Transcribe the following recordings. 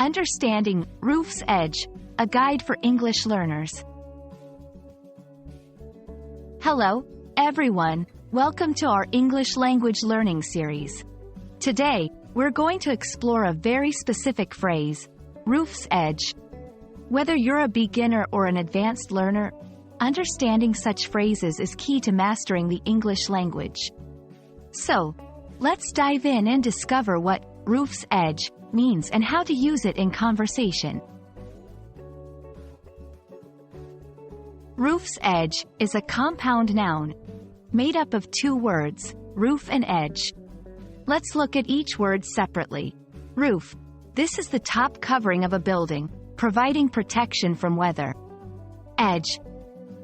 Understanding Roof's Edge, a guide for English learners. Hello, everyone. Welcome to our English language learning series. Today, we're going to explore a very specific phrase, roof's edge. Whether you're a beginner or an advanced learner, understanding such phrases is key to mastering the English language. So, let's dive in and discover what roof's edge means and how to use it in conversation. Roof's edge is a compound noun made up of two words, roof and edge. Let's look at each word separately. Roof. This is the top covering of a building, providing protection from weather. Edge.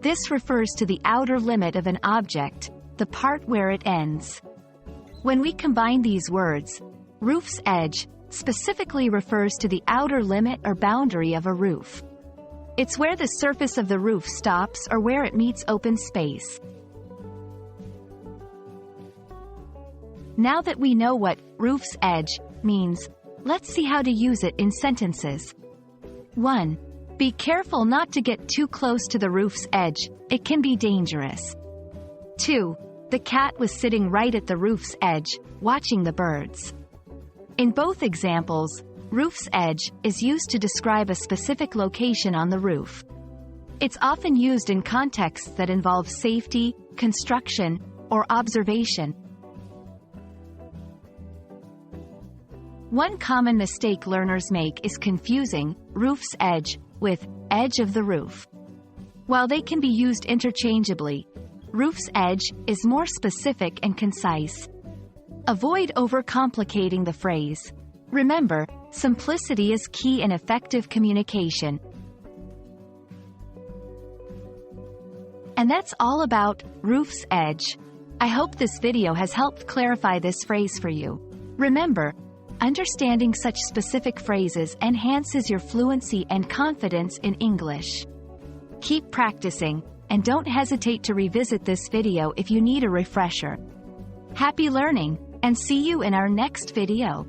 This refers to the outer limit of an object, the part where it ends. When we combine these words, roof's edge specifically refers to the outer limit or boundary of a roof. It's where the surface of the roof stops or where it meets open space. Now that we know what roof's edge means, let's see how to use it in sentences. 1. Be careful not to get too close to the roof's edge, it can be dangerous. 2. The cat was sitting right at the roof's edge, watching the birds. In both examples, roof's edge is used to describe a specific location on the roof. It's often used in contexts that involve safety, construction, or observation. One common mistake learners make is confusing roof's edge with edge of the roof. While they can be used interchangeably, roof's edge is more specific and concise. Avoid overcomplicating the phrase. Remember, simplicity is key in effective communication. And that's all about roof's edge. I hope this video has helped clarify this phrase for you. Remember, understanding such specific phrases enhances your fluency and confidence in English. Keep practicing, and don't hesitate to revisit this video if you need a refresher. Happy learning, and see you in our next video.